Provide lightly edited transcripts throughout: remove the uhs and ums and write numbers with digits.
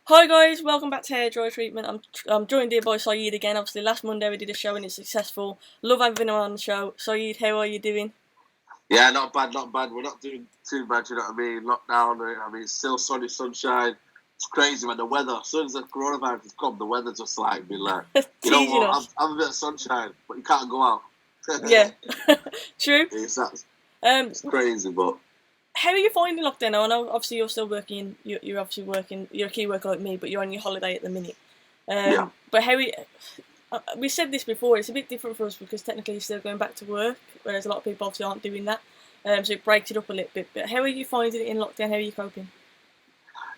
Hi guys, welcome back to Hair Dry Treatment. I'm joined here by Saeed again. Obviously, last Monday we did a show and it's successful. Love having him on the show. Saeed, how are you doing? Yeah, not bad, not bad. We're not doing too bad, you know what I mean? Lockdown, I mean, still sunny, sunshine. It's crazy, man. The weather, as soon as the coronavirus has come, the weather just like been like, you know Teasing what? us. Have a bit of sunshine, but you can't go out. Yeah, true. It's crazy, but How are you finding lockdown now? I know obviously you're still working. You're obviously working. You're a key worker like me, but you're on your holiday at the minute. yeah. But how are you, we said this before. It's a bit different for us because technically you're still going back to work, whereas a lot of people obviously aren't doing that. So it breaks it up a little bit. But how are you finding it in lockdown? How are you coping?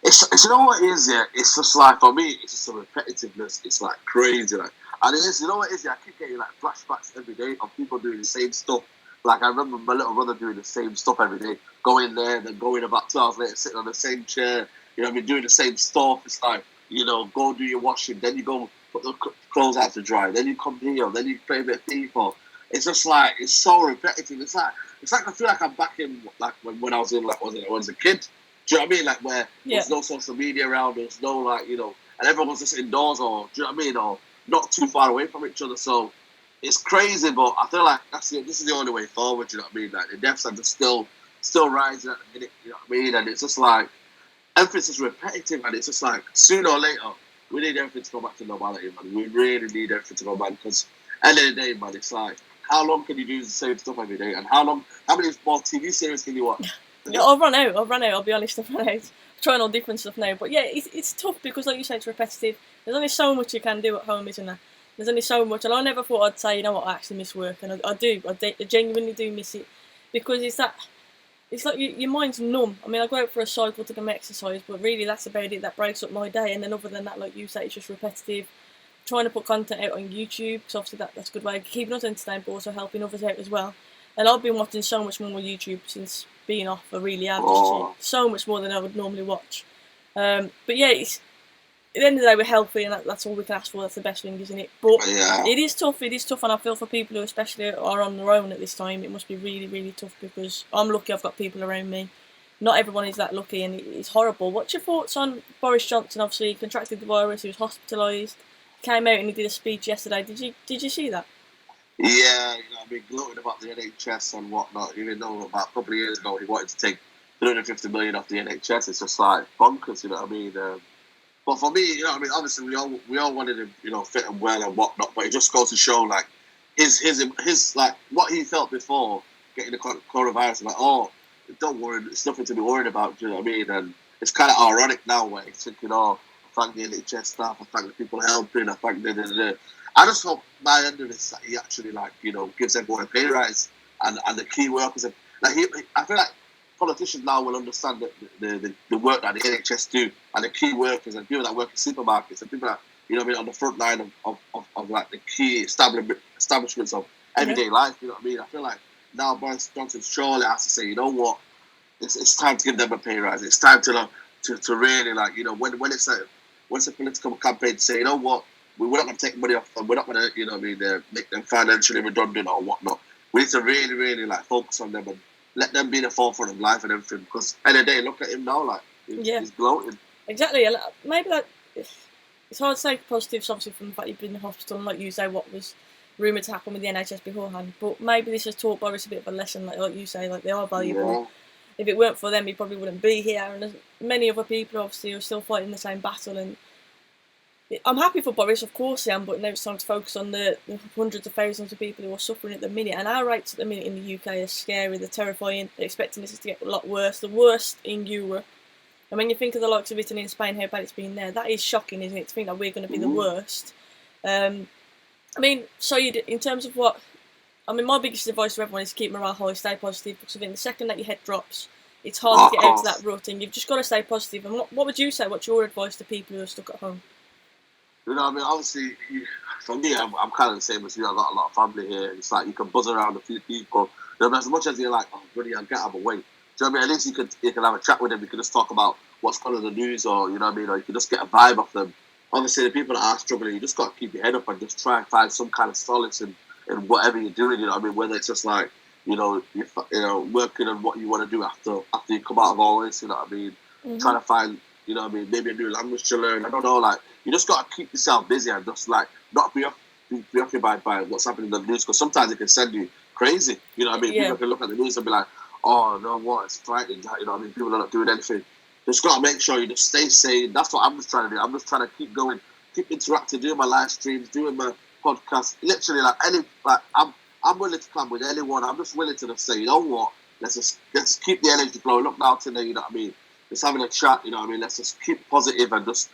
It's you know what it is, yeah? It's just like, for me, it's just a repetitiveness. It's like crazy, like. And it is, you know what it is, yeah? I keep getting like flashbacks every day of people doing the same stuff. Like, I remember my little brother doing the same stuff every day, going there, then going about 2 hours later, sitting on the same chair, you know what I mean, doing the same stuff. It's like, go do your washing, then you go put the clothes out to dry, then you come here, then you play a bit of FIFA. It's just like, it's so repetitive. It's like I feel like I'm back in, like, when I was in, like, when I was a kid. Do you know what I mean? Like, where Yeah. there's no social media around, there's no, like, and everyone was just indoors, or, do you know what I mean? Or not too far away from each other. So it's crazy, but I feel like this is the only way forward. You know what I mean? Like, the deaths are just still rising at the minute. You know what I mean? And it's just like everything's just repetitive, and it's just like sooner or later we need everything to go back to normality, man. We really need everything to go back because at the end of the day, man, it's like how long can you do the same stuff every day, and how many more TV series can you watch? Yeah, I've run out. I'll be honest, I've run out. I'm trying all different stuff now. But yeah, it's tough because, like you said, it's repetitive. There's only so much you can do at home, isn't there? There's only so much. And I never thought I'd say, you know what, I actually miss work. And I do. I genuinely do miss it. Because it's like your mind's numb. I mean, I go out for a cycle to go exercise, but really that's about it. That breaks up my day. And then other than that, like you say, it's just repetitive. Trying to put content out on YouTube, because obviously that's a good way of keeping us entertained, but also helping others out as well. And I've been watching so much more YouTube since being off. I really have, Oh, just so much more than I would normally watch. But yeah, it's at the end of the day we're healthy, and that's all we can ask for. That's the best thing, isn't it? But yeah. it is tough. It is tough, and I feel for people who especially are on their own at this time. It must be really, really tough because I'm lucky. I've got people around me. Not everyone is that lucky, and it's horrible. What's your thoughts on Boris Johnson? Obviously, he contracted the virus. He was hospitalised. Came out and he did a speech yesterday. Did you see that? Yeah, I've been gloating about the NHS and whatnot, even though about a couple of years ago he wanted to take 350 million off the NHS. It's just like bonkers, you know what I mean? But for me, you know what I mean, obviously we all wanted him, fit and well and whatnot, but it just goes to show, like, his like, what he felt before getting the coronavirus, like, oh, don't worry, it's nothing to be worried about, do you know what I mean? And it's kind of ironic now where he's thinking, oh, I thank the NHS staff, I thank the people helping, I thank the. I just hope by the end of this that he actually, like, gives everyone a pay rise, and the key workers. I feel like politicians now will understand the work that the NHS do, and the key workers and people that work in supermarkets and people that, on the front line of like the key establishments of Yeah. everyday life. You know what I mean? I feel like now Boris Johnson surely has to say, you know what, it's time to give them a pay rise. It's time to really, like, when it's a political campaign, to say, you know what, we're not going to take money off them. We're not going to, make them financially redundant or whatnot. We need to really, really, like, focus on them and let them be the forefront of life and everything. Because at the end of the day, look at him now, like, Yeah. he's gloating. Exactly. Maybe like it's hard to say positives, obviously, from the fact you've been in the hospital and, like you say, what was rumoured to happen with the NHS beforehand. But maybe this has taught Boris a bit of a lesson, like you say, like they are valuable. Yeah. If it weren't for them, he probably wouldn't be here. And there's many other people, obviously, who are still fighting the same battle. And I'm happy for Boris, of course I am, but now it's time to focus on the hundreds of thousands of people who are suffering at the minute. And our rates at the minute in the UK are scary, they're terrifying, they're expecting this to get a lot worse, the worst in Europe. And when you think of the likes of Italy and Spain, how bad it's been there, that is shocking, isn't it, to think that we're going to be the worst. I mean, so in terms of my biggest advice to everyone is keep morale high, stay positive, because I think the second that your head drops, it's hard to get out of that rut, and you've just got to stay positive. And what would you say? What's your advice to people who are stuck at home? You know what I mean? Obviously, for me, I'm kind of the same as you. I've got a lot of family here. It's like you can buzz around a few people. As much as you're like, oh, bloody, I'll get out of the way. Do you know what I mean? At least you can have a chat with them. You can just talk about what's going on in the news, or, you know what I mean? Or you can just get a vibe off them. Obviously, the people that are struggling, you just got to keep your head up and just try and find some kind of solace in whatever you're doing. You know what I mean? Whether it's just like, you're working on what you want to do after you come out of all this. You know what I mean? Mm-hmm. Trying to find you know what I mean, maybe a new language to learn. I don't know, like, you just got to keep yourself busy and just, like, not be preoccupied by what's happening in the news, because sometimes it can send you crazy. You know what I mean? Yeah. People can look at the news and be like, oh, no, what? It's frightening. You know what I mean? People are not doing anything. Just got to make sure you just stay sane. That's what I'm just trying to do. I'm just trying to keep going, keep interacting, doing my live streams, doing my podcast. Literally, I'm willing to come with anyone. I'm just willing to just say, you know what? Let's just keep the energy flowing. Look now today, you know what I mean? Just having a chat, you know what I mean? Let's just keep positive and just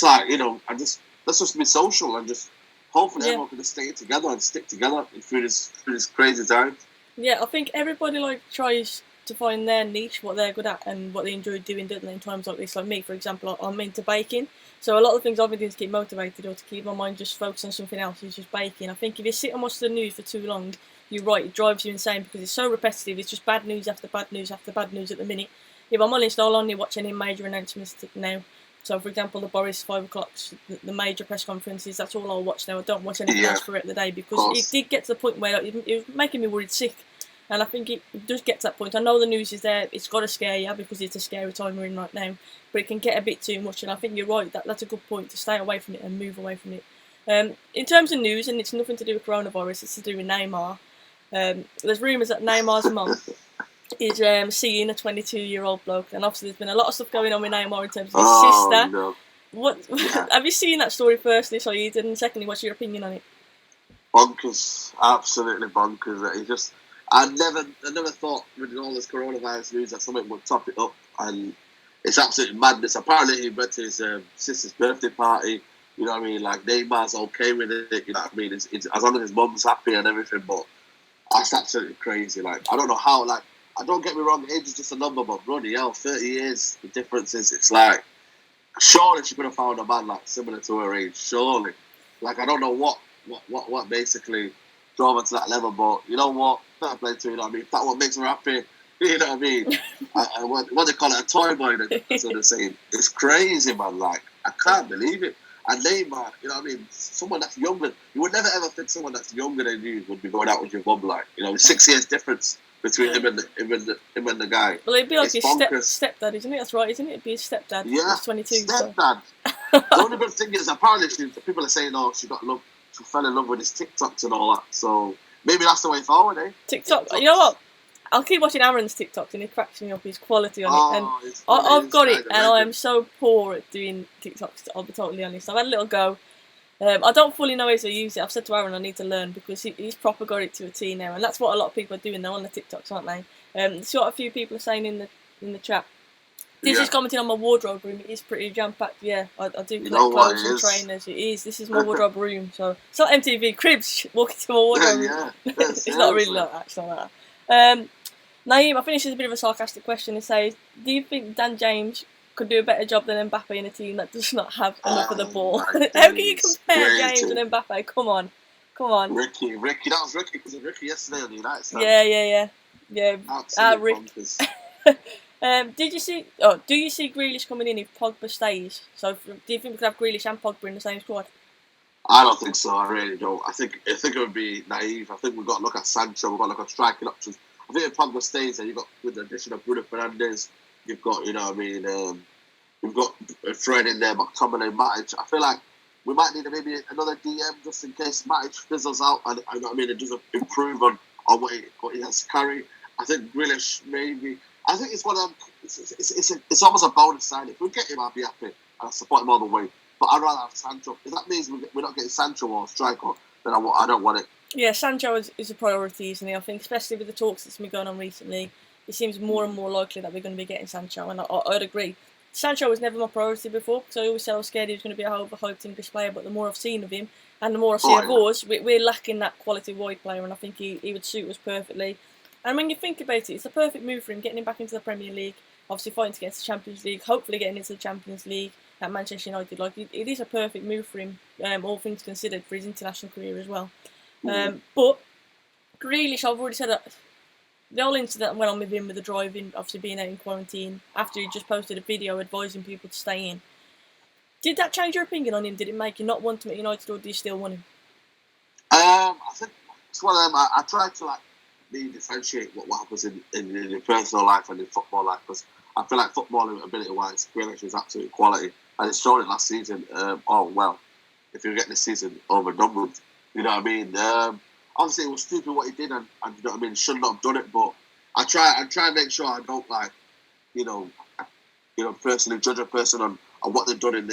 like, you know, and just let's just be social and just hopefully everyone can just stay together and stick together through this crazy time. Yeah, I think everybody like tries to find their niche, what they're good at and what they enjoy doing, don't they, in times like this. Like me, for example, I'm into baking. So a lot of things I've been doing to keep motivated or to keep my mind just focused on something else is just baking. I think if you sit and watch the news for too long, you're right, it drives you insane because it's so repetitive. It's just bad news after bad news after bad news at the minute. If I'm honest, I'll only watch any major announcements now. So, for example, the Boris 5 o'clock, the major press conferences, that's all I'll watch now. I don't watch anything else for it the day because it did get to the point where it was making me worried sick. And I think it does get to that point. I know the news is there, it's got to scare you because it's a scary time we're in right now, but it can get a bit too much. And I think you're right, that's a good point to stay away from it and move away from it. In terms of news, and it's nothing to do with coronavirus, it's to do with Neymar. There's rumours that Neymar's mum is seeing a 22-year-old bloke, and obviously there's been a lot of stuff going on with Neymar in terms of his sister. No. What have you seen that story firstly, Saeed, and secondly, what's your opinion on it? Bonkers, absolutely bonkers. I never thought with all this coronavirus news that something would top it up, and it's absolutely madness. Apparently, he went to his sister's birthday party. You know what I mean? Like Neymar's okay with it. You know what I mean? It's as long as his mum's happy and everything. But that's absolutely crazy. Like I don't know how. Like I don't get me wrong, age is just a number, but bloody hell, 30 years. The difference is, it's like surely she could have found a man like similar to her age. Surely, like I don't know what basically drove her to that level, but you know what? Fair play to her, you know what I mean? If that what makes her happy, you know what I mean? What they call it, a toy boy, that's what they're saying. It's crazy, man. Like, I can't believe it. And Neymar, you know what I mean? Someone that's younger, you would never ever think someone that's younger than you would be going out with your mum, like, you know, 6 years difference between him and the guy. Well, it'd be like his stepdad, isn't it? That's right, isn't it? It'd be his stepdad. Yeah, he's 22. Stepdad. The only good thing is, apparently, people are saying, oh, she fell in love with his TikToks and all that. So maybe that's the way forward, eh? TikTok. You know what? I'll keep watching Aaron's TikToks and he cracks me up. His quality on it, and I've got it, and I am so poor at doing TikToks. I'll be totally honest. I've had a little go. I don't fully know how to use it. I've said to Aaron I need to learn because he's proper got it to a T now, and that's what a lot of people are doing. They're on the TikToks, aren't they? There's got a few people are saying in the chat. This is commenting on my wardrobe room. It is pretty jam-packed. Yeah, I do collect clothes and trainers. It is. This is my wardrobe room. So it's not MTV Cribs walking to my wardrobe room. It's not really like that. It's not like that. Naeem, I think this is a bit of a sarcastic question. It says, do you think Dan James could do a better job than Mbappe in a team that does not have enough of the ball? How can you compare James and Mbappe? Come on. Ricky, that was Ricky because of Ricky yesterday on the United stand. Yeah. Absolutely Rick. Do you see Grealish coming in if Pogba stays? So do you think we could have Grealish and Pogba in the same squad? I don't think so. I really don't. I think it would be naive. I think we've got to look at Sancho. We've got to look at striking options. I think if Pogba stays there, you've got, with the addition of Bruno Fernandes, you've got, you know what I mean, you've got Fred in there, McTominay, Matic. I feel like we might need maybe another DM just in case Matic fizzles out and you know what I mean, it doesn't improve on what he has to carry. I think Grealish maybe. I think it's one of them. It's almost a bonus sign. If we get him, I'll be happy. I'll support him all the way. But I'd rather have Sancho. If that means we're not getting Sancho or striker, then I don't want it. Yeah, Sancho is a priority, isn't he? I think, especially with the talks that's been going on recently, it seems more and more likely that we're going to be getting Sancho, and I'd agree. Sancho was never my priority before, because I always said I was scared he was going to be a overhyped English player, but the more I've seen of him, and the more I see of us, we're lacking that quality wide player, and I think he would suit us perfectly. And when you think about it, it's a perfect move for him, getting him back into the Premier League, obviously fighting to get into the Champions League, hopefully getting into the Champions League at Manchester United. Like, it is a perfect move for him, all things considered, for his international career as well. But Grealish, I've already said that the whole incident that went on with him with the driving, obviously being out in quarantine, after he just posted a video advising people to stay in. Did that change your opinion on him? Did it make you not want him at United, or do you still want him? I think it's one of them. I try to differentiate what happens in your personal life and in football life, because I feel like footballing ability-wise, Grealish is absolute quality, and it's shown it last season. If you're getting the season overdone with, you know what I mean. Obviously, it was stupid what he did, and you know what I mean. Should not have done it, but I try and make sure I don't personally judge a person on what they've done in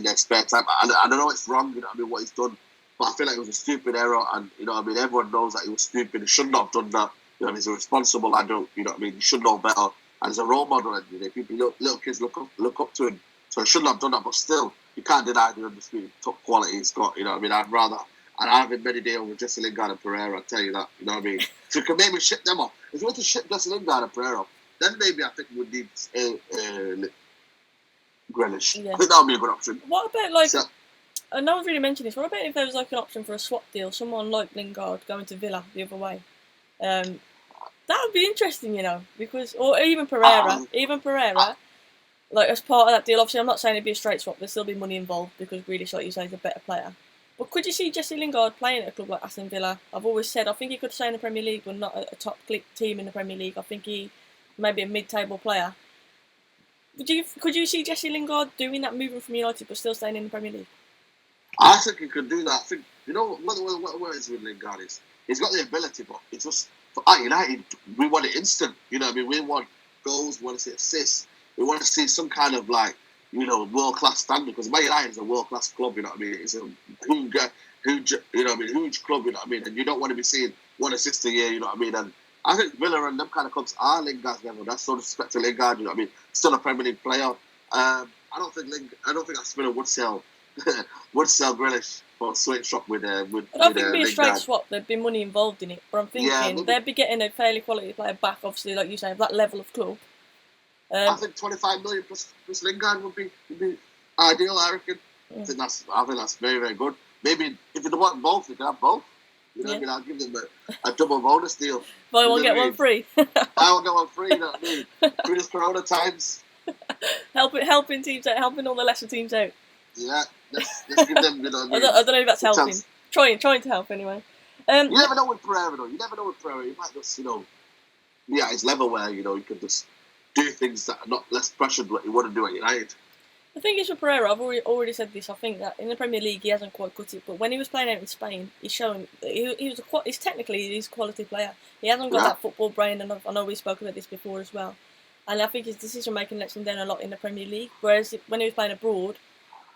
their spare time. And I know it's wrong, you know what I mean, what he's done, but I feel like it was a stupid error, and you know what I mean. Everyone knows that he was stupid. He should not have done that. You know, he's irresponsible. I don't, you know what I mean. He should know better. And as a role model, and you know, people, little kids look up to him. So he shouldn't have done that. But still, you can't deny the undisputed top quality he's got. You know what I mean. I'd have him many day over Jesse Lingard and Pereira. I tell you that. You know what I mean. So you can maybe ship them off. If you want to ship Jesse Lingard and Pereira, then maybe I think we would need Grealish. Yeah. I think that would be a good option. What about no one's really mentioned this. What about if there was like an option for a swap deal? Someone like Lingard going to Villa the other way. That would be interesting, you know, because or even Pereira, like as part of that deal. Obviously, I'm not saying it'd be a straight swap. There'd still be money involved because Grealish, like you say, is a better player. But could you see Jesse Lingard playing at a club like Aston Villa? I've always said I think he could stay in the Premier League, but not a top team in the Premier League. I think he may be a mid-table player. Could you see Jesse Lingard doing that, moving from United but still staying in the Premier League? I think he could do that. I think, you know, what is with Lingard is he's got the ability, but it's just for United, we want it instant. You know what I mean? We want goals, we want to see assists, we want to see some kind of world class standard, because Man United is a world class club. You know what I mean? It's a huge club. You know what I mean? And you don't want to be seeing one assist a year. You know what I mean? And I think Villa and them kind of clubs are Lingard's level. That's no disrespect to Lingard. You know what I mean? Still a Premier League player. I don't think Aston Villa would sell Grealish for a straight swap with. I don't think it'd be a straight Lingard. swap. There'd be money involved in it. But I'm thinking they'd be getting a fairly quality player back. Obviously, like you say, of that level of club. I think 25 million plus Lingard would be ideal. I reckon. I think that's very, very good. Maybe if you don't want both, you can have both. You know what I mean? I'll give them a double bonus deal. Buy one, get one free. Buy one, get one free. You know what I mean? Through this Corona times. helping teams out, helping all the lesser teams out. Yeah, let's give them. You know what I mean? I don't know if that's helping. Trying to help anyway. You never know with Pereira though. You never know with Pereira. You might just be at his level where you can just do things that are not less pressured what you want to do at United. The thing is with Pereira, I've already said this. I think that in the Premier League he hasn't quite cut it, but when he was playing out in Spain, he's shown he's a quality player. He hasn't got that football brain, and I know we spoke about this before as well. And I think his decision making lets him down a lot in the Premier League. Whereas when he was playing abroad,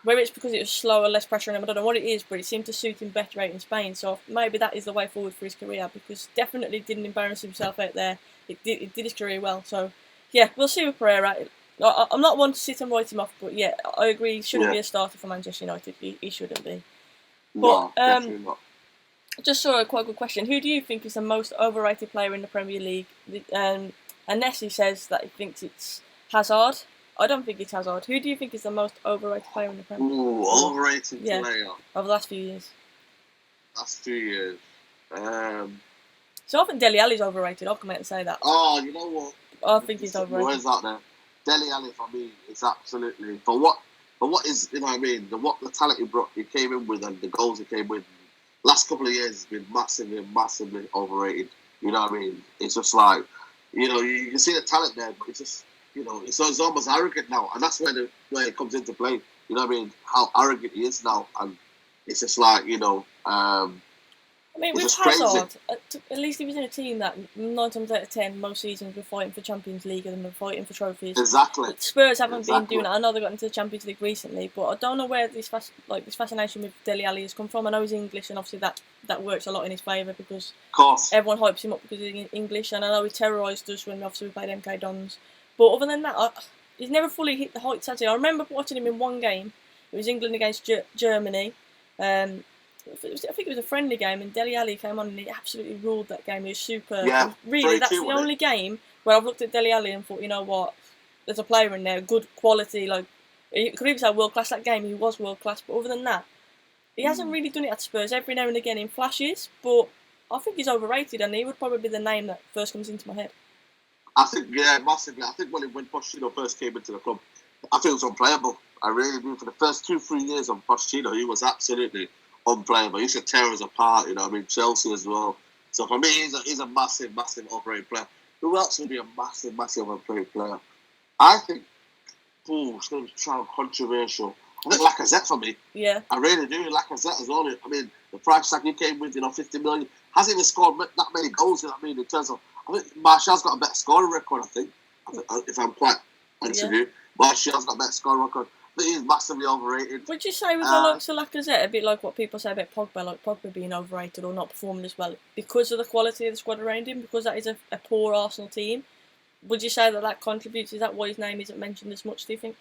whether it's because it was slower, less pressure on him, I don't know what it is, but it seemed to suit him better out in Spain. So maybe that is the way forward for his career, because definitely didn't embarrass himself out there. It did his career well. So yeah, we'll see with Pereira. I'm not one to sit and write him off, but yeah, I agree. He shouldn't be a starter for Manchester United. He shouldn't be. But definitely not. Just saw a quite good question. Who do you think is the most overrated player in the Premier League? And Nessie says that he thinks it's Hazard. I don't think it's Hazard. Who do you think is the most overrated player in the Premier League? Ooh, overrated player. Over the last few years. Last 2 years. So I think Dele Alli's overrated. I'll come out and say that. Oh, you know what? I think he's overrated. Where's that there? Dele Alli for me is absolutely for what is, you know what I mean, the talent he came in with and the goals he came with. Last couple of years has been massively overrated. You know what I mean? It's just like, you can see the talent there, but it's just, it's almost arrogant now, and that's where it comes into play. You know what I mean? How arrogant he is now, and it's just like, I mean, with Hazard, at least he was in a team that 9 times out of 10, most seasons, were fighting for Champions League and were fighting for trophies. Exactly. But Spurs haven't been doing that. I know they got into the Champions League recently, but I don't know where this fascination with Dele Alli has come from. I know he's English, and obviously that works a lot in his favour because everyone hypes him up because he's English, and I know he terrorised us when we played MK Dons. But other than that, he's never fully hit the heights, has he? I remember watching him in one game. It was England against Germany. I think it was a friendly game, and Dele Alli came on and he absolutely ruled that game. He was superb. Yeah, really, that's the only game where I've looked at Dele Alli and thought, you know what, there's a player in there, good quality. Like, you could even say world class. That game, he was world class. But other than that, he hasn't really done it at Spurs. Every now and again in flashes, but I think he's overrated, and he would probably be the name that first comes into my head. I think, massively. I think when Pochettino first came into the club, I think it was unplayable. I really do. For the first 2-3 years of Pochettino, he was absolutely unplayable. He used to tear us apart, Chelsea as well. So for me, he's a massive overrated player. Who else would be a massive overrated player? I think, it's going to sound controversial. I think Lacazette for me. Yeah. I really do. Lacazette as well. I mean, the price tag he came with, 50 million, hasn't even scored that many goals. You know what I mean? In terms of, I think Martial's got a better scoring record. I think if I'm quite honest with you, Martial's got a better scoring record. I think he's massively overrated. Would you say with the likes of Lacazette, a bit like what people say about Pogba, like Pogba being overrated or not performing as well because of the quality of the squad around him, because that is a poor Arsenal team? Would you say that contributes? Is that why his name isn't mentioned as much, do you think?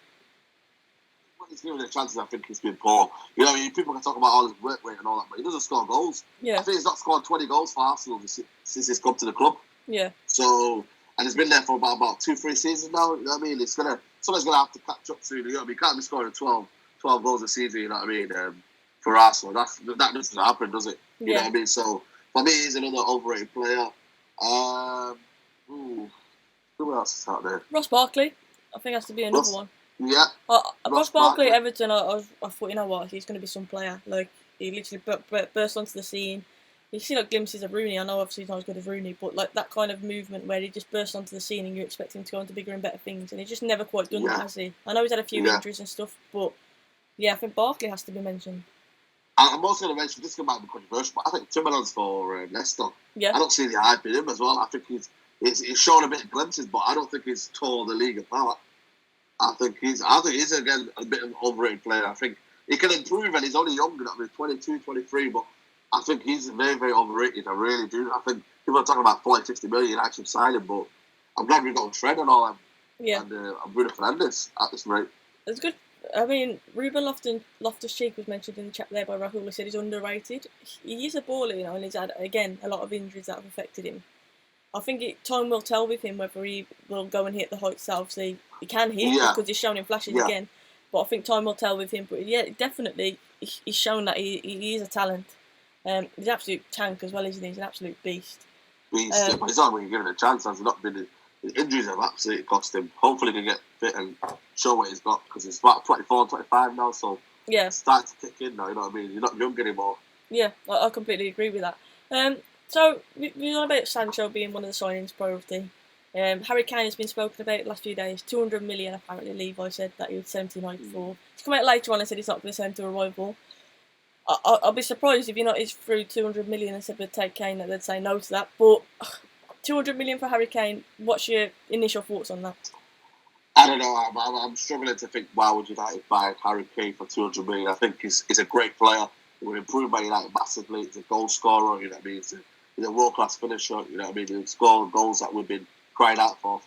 When he's given the chances, I think he's been poor. You know, people can talk about all his work rate and all that, but he doesn't score goals. Yeah. I think he's not scored 20 goals for Arsenal since he's come to the club. Yeah. So, and he's been there for about 2-3 seasons now. You know what I mean? Someone's gonna have to catch up soon. You know what I mean? He can't be scoring 12 goals a season. You know what I mean? For Arsenal, that doesn't happen, does it? You know what I mean? So for me, he's another overrated player. Who else is out there? Ross Barkley, I think has to be another one. Yeah. Ross Barkley, Everton. I thought, you know what, he's going to be some player. Like, he literally burst onto the scene. You see like glimpses of Rooney. I know obviously he's not as good as Rooney, but like that kind of movement where he just bursts onto the scene and you expect him to go on to bigger and better things, and he's just never quite done that, has he? I know he's had a few injuries and stuff, but yeah, I think Barkley has to be mentioned. I'm also going to mention, this might be controversial, but I think Timberland's for Leicester. Yeah. I don't see the hype in him as well. I think he's shown a bit of glimpses, but I don't think he's tore the league apart. I think he's again a bit of an overrated player. I think he can improve, and he's only young, 22, 23, but I think he's very, very overrated. I really do. I think people are talking about 40, 50 million actually signing, but I'm glad we got Fred and all that. Yeah. And Bruno Fernandes at this rate. It's good. I mean, Ruben Loftus-Cheek was mentioned in the chat there by Rahul. He said he's underrated. He is a baller, and he's had, again, a lot of injuries that have affected him. I think time will tell with him whether he will go and hit the heights that obviously he can hit, because he's shown in flashes again. But I think time will tell with him. But yeah, definitely, he's shown that he is a talent. He's an absolute tank as well, isn't he? He's an absolute beast. But he's not really given a chance. Has not been. His injuries have absolutely cost him. Hopefully he can get fit and show what he's got, because he's about 24, 25 now, so it's starting to kick in now, you know what I mean? You're not young anymore. Yeah, I completely agree with that. So, we know about Sancho being one of the signings priority. Harry Kane has been spoken about the last few days. 200 million, apparently, Levi said that he would send to United for. He's come out later on and said he's not going to send to a rival. I'll be surprised if United threw 200 million and said we'd take Kane, that they'd say no to that. But 200 million for Harry Kane, what's your initial thoughts on that? I don't know. I'm struggling to think why would United buy Harry Kane for 200 million. I think he's a great player. He will improve by United massively. He's a goal scorer. You know what I mean? He's a world class finisher. You know what I mean? He'll score goals that we've been crying out for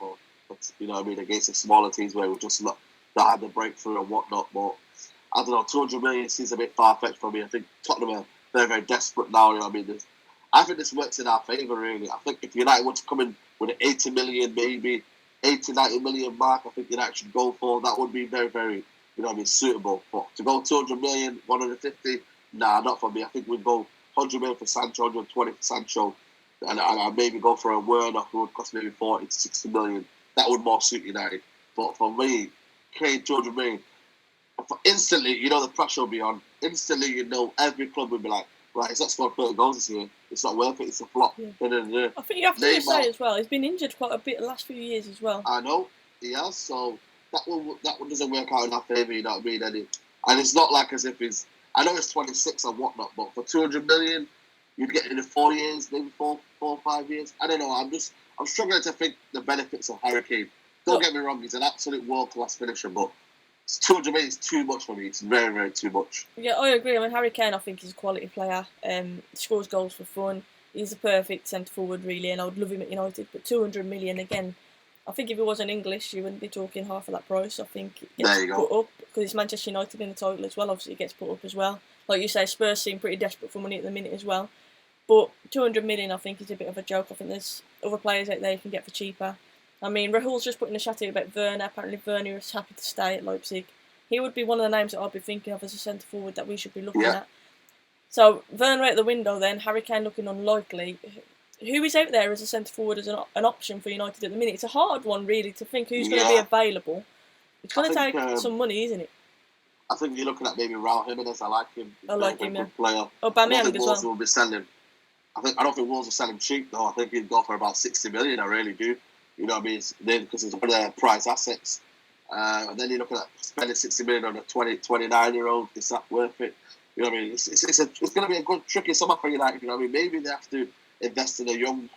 you know what I mean, against the smaller teams where we've just not had the breakthrough and whatnot. But I don't know. 200 million seems a bit far fetched for me. I think Tottenham are very, very desperate now. You know what I mean? I think this works in our favour, really. I think if United were to come in with an 80 million, maybe 80, 90 million mark, I think United should go for. That would be very, very, you know what I mean, suitable. But to go 200 million, 150, nah, not for me. I think we'd go 100 million for Sancho, 120 for Sancho, and I'd maybe go for a Werner who would cost maybe 40 to 60 million. That would more suit United. But for me, Kane, 200 million, instantly, you know the pressure will be on. Instantly, you know, every club would be like, right, he's not scored 30 goals this year. It's not worth it. It's a flop. Yeah. I think you have to say as well, he's been injured quite a bit the last few years as well. I know, he has. So that one doesn't work out in our favour, you know what I mean? And it's not like as if he's... I know he's 26 and whatnot, but for 200 million, you'd get it in 4 years, maybe four or 5 years. I don't know. I'm struggling to think the benefits of Harry Kane. Don't get me wrong, he's an absolute world-class finisher, but 200 million is too much for me. It's very, very too much. Yeah, I agree. I mean, Harry Kane, I think, is a quality player. Scores goals for fun. He's a perfect centre-forward, really, and I would love him at United. But 200 million, again, I think if he wasn't English, you wouldn't be talking half of that price. I think it gets put up, because it's Manchester United in the title as well. Obviously, it gets put up as well. Like you say, Spurs seem pretty desperate for money at the minute as well. But 200 million, I think, is a bit of a joke. I think there's other players out there you can get for cheaper. I mean, Rahul's just put in a chat here about Werner. Apparently, Werner is happy to stay at Leipzig. He would be one of the names that I'd be thinking of as a centre-forward that we should be looking at. So, Werner out the window then, Harry Kane looking unlikely. Who is out there as a centre-forward as an option for United at the minute? It's a hard one, really, to think who's going to be available. It's going to take some money, isn't it? I think you're looking at maybe Raul Jimenez. I like him. I like him, yeah. Player. Aubameyang as well. Will be selling. I don't think Wolves will sell him cheap, though. I think he'd go for about 60 million. I really do. You know what I mean? Because it's one of their prize assets. And then you look at spending 60 million on a 29-year-old. Is that worth it? You know what I mean? It's going to be a good, tricky summer for United. You know what I mean? Maybe they have to invest in a young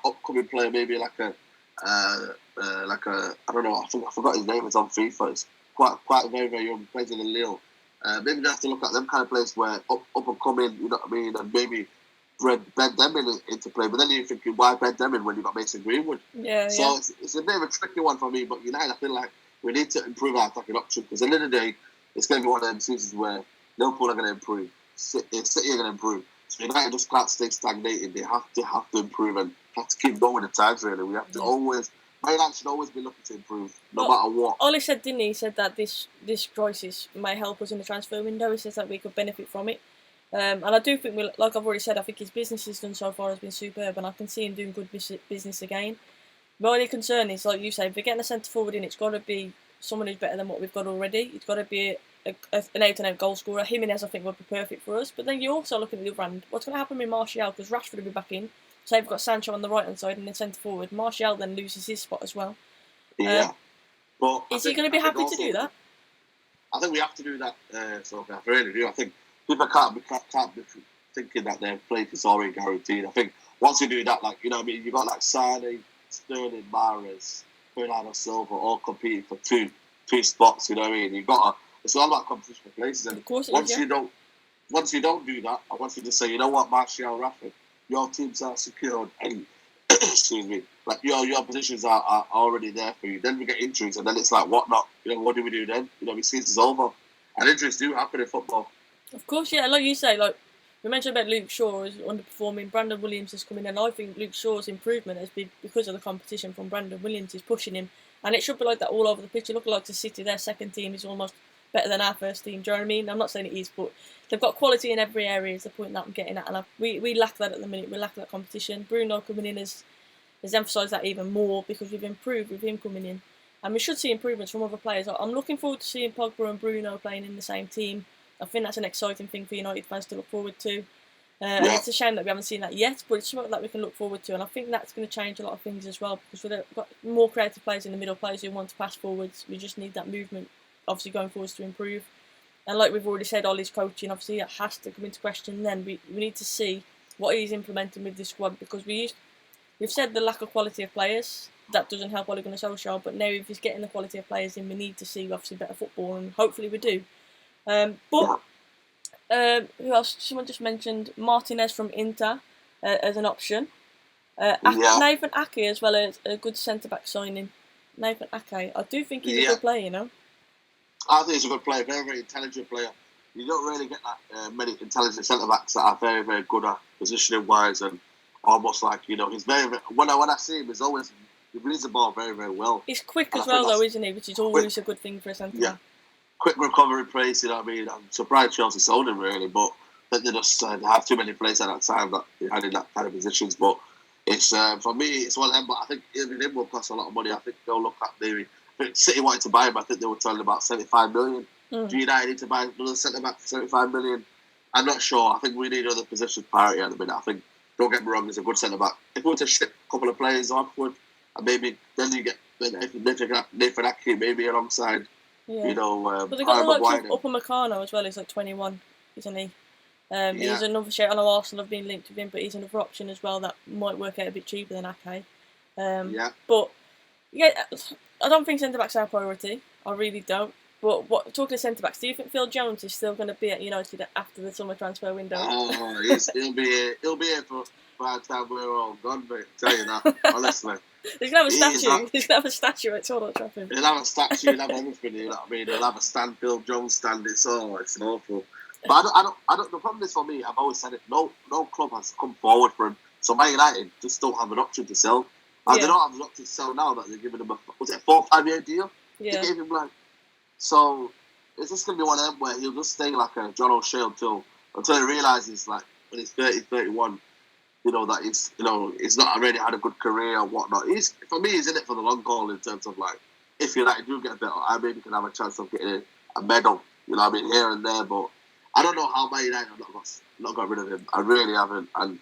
upcoming player. Maybe like a I don't know. I forgot his name. It's on FIFA. It's quite a very very young player in Lille. Maybe they have to look at them kind of players where up and coming. You know what I mean? And maybe bed them into play. But then you're thinking, why bed them in when you've got Mason Greenwood? Yeah. So it's a bit of a tricky one for me. But United, I feel like we need to improve our attacking option because at the end of the day, it's going to be one of them seasons where Liverpool are going to improve, City are going to improve. So United just can't stay stagnated. They have to improve and have to keep going with the times. Really, we have to always. Man United should always be looking to improve, no matter what. Ollie said, didn't he? He said that this crisis may help us in the transfer window. He says that we could benefit from it. And I do think, like I've already said, I think his business he's done so far has been superb, and I can see him doing good business again. My only concern is, like you say, if we're getting a centre forward in, it's got to be someone who's better than what we've got already. It's got to be an 8-8 goal scorer. Jimenez, I think, would be perfect for us. But then you also look at the other end. What's going to happen with Martial? Because Rashford will be back in. So we've got Sancho on the right hand side and then centre forward. Martial then loses his spot as well. Yeah. But is he going to be happy to do that? I think we have to do that. So I really do. I think people can't be thinking that their place is already guaranteed. I think once you do that, like, you know what I mean, you've got like Saeed, Sterling, Mahrez, Bernardo Silva all competing for two spots, you know what I mean? It's all about competition for places. And of course once you don't do that, I want you to say, you know what, Martial, Rashford, your teams are secured and excuse me, like your positions are already there for you. Then we get injuries and then it's like, what not? You know, what do we do then? You know, the season's over. And injuries do happen in football. Of course, yeah, like you say, like we mentioned about Luke Shaw is underperforming. Brandon Williams is coming in. I think Luke Shaw's improvement has been because of the competition from Brandon Williams is pushing him, and it should be like that all over the pitch. You look like the City, their second team is almost better than our first team. Do you know what I mean? I'm not saying it is, but they've got quality in every area. Is the point that I'm getting at, and we lack that at the minute. We lack that competition. Bruno coming in has emphasised that even more because we've improved with him coming in, and we should see improvements from other players. I'm looking forward to seeing Pogba and Bruno playing in the same team. I think that's an exciting thing for United fans to look forward to. And it's a shame that we haven't seen that yet, but it's something that we can look forward to. And I think that's going to change a lot of things as well because we've got more creative players in the middle, players who want to pass forwards. We just need that movement, obviously, going forwards to improve. And like we've already said, Ollie's coaching, obviously, it has to come into question then. We need to see what he's implementing with this squad because we've said the lack of quality of players. That doesn't help Ole Gunnar Solskjaer, but now if he's getting the quality of players in, we need to see, obviously, better football, and hopefully we do. Who else? Someone just mentioned Martinez from Inter as an option. Nathan Ake as well as a good centre-back signing. Nathan Ake. I do think he's a good player, you know. I think he's a good player, very, very intelligent player. You don't really get that many intelligent centre-backs that are very, very good at positioning-wise and almost like, you know, he's very, very when I see him, he reads the ball very, very well. He's quick as well, though, isn't he? Which is always a good thing for a centre-back. Yeah. Quick recovery pace, you know what I mean? I'm surprised Chelsea sold him, really, but I think they just have too many players at that time that they had in that kind of positions. But it's for me, it's one of them, but I think even him will cost a lot of money. I think they'll look at maybe. I think City wanted to buy him, I think they were telling about 75 million. Do United need to buy another centre-back for 75 million? I'm not sure. I think we need other position priority at the minute. I think, don't get me wrong, he's a good centre-back. If we were to ship a couple of players offward, and maybe then you get Nathan Ake maybe alongside. Yeah. You know, but they got the likes of Upamecano as well. He's like 21, isn't he? He's another shout. I know Arsenal have been linked with him, but he's another option as well that might work out a bit cheaper than Ake. But yeah, I don't think centre backs are a priority. I really don't. But talking to centre backs, do you think Phil Jones is still going to be at United after the summer transfer window? Oh, he'll be here. He'll be here for by the time we're all gone, mate. I tell you that, honestly. He's going to have a statue. He's going to have a statue at Old Trafford. He'll have a statue. He'll have everything. You know what I mean? He'll have a stand. Phil Jones stand. It's awful. But I don't. The problem is for me. I've always said it. No club has come forward for him. So Man United just don't have an option to sell. And they don't have an option to sell now that they're giving him a 4 or 5 year deal. Yeah. They gave him so it's just going to be one of them where he'll just stay like a John O'Shea until he realises, like, when he's 30, 31, you know, that he's not already had a good career or whatnot. For me, he's in it for the long haul in terms of, like, if United do get better, I maybe can have a chance of getting a medal, you know what I mean, here and there. But I don't know how Man United have not got rid of him. I really haven't. And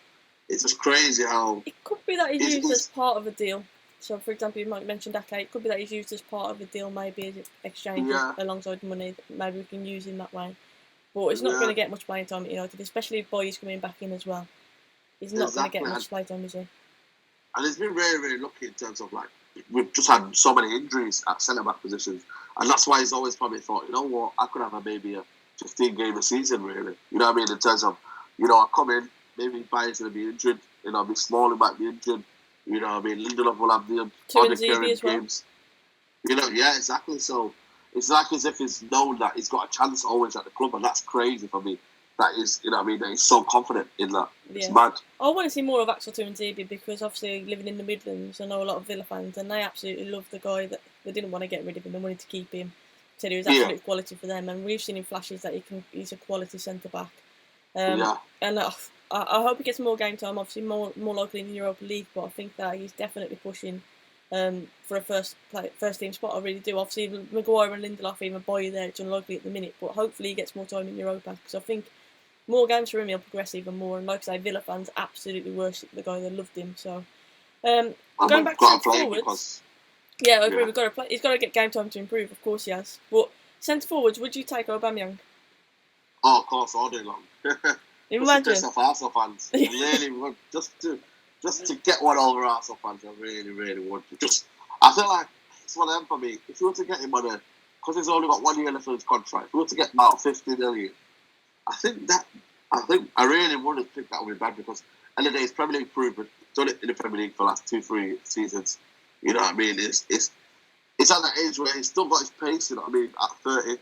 it's just crazy how... It could be that he's used as part of a deal. So, for example, you might mention Ake. It could be that he's used as part of a deal, maybe as exchange Yeah, alongside money. Maybe we can use him that way. But he's not going yeah, to get much playing time at United, especially if Boy's coming back in as well. He's not going to get exactly. much play time, is he? And he's been really, really lucky in terms of like we've just had so many injuries at centre back positions, and that's why he's always probably thought, you know what, I could have maybe a 15 game a season, really. You know what I mean? In terms of, I come in, maybe Bayern's going to be injured, be Smalling might be injured, you know what I mean? Lindelof will have the other current as well. games. Yeah, exactly. So it's like as if he's known that he's got a chance always at the club, and that's crazy for me. That is, that he's so confident in that. It's mad. I want to see more of Axel Tuanzebe because obviously living in the Midlands, I know a lot of Villa fans, and they absolutely love the guy. That they didn't want to get rid of him; they wanted to keep him. Said he was absolute quality for them, and we've seen in flashes that he's a quality centre back. And I hope he gets more game time. Obviously, more likely in the Europa League, but I think that he's definitely pushing for a first team spot. I really do. Obviously, Maguire and Lindelof, even Boy there, it's unlikely at the minute, but hopefully he gets more time in Europa because I think more games for him, he'll progress even more. And like I say, Villa fans absolutely worship the guy. They loved him. So going back to centre forwards, I agree. We've got to play. He's got to get game time to improve. Of course, he has. But centre forwards, would you take Aubameyang? Oh, of course, all day long. Imagine. Just to piss off Arsenal fans. I really would. Just to get one over Arsenal fans, I really, really would. I feel like it's one of them for me. If you were to get him on because he's only got 1 year left of his contract, if you were to get about 50 million, I really wouldn't think that would be bad because end of the day, he's Premier League proven. Done it in the Premier League for the last 2-3 seasons. You know what I mean? It's at that age where he's still got his pace. You know what I mean? At 30,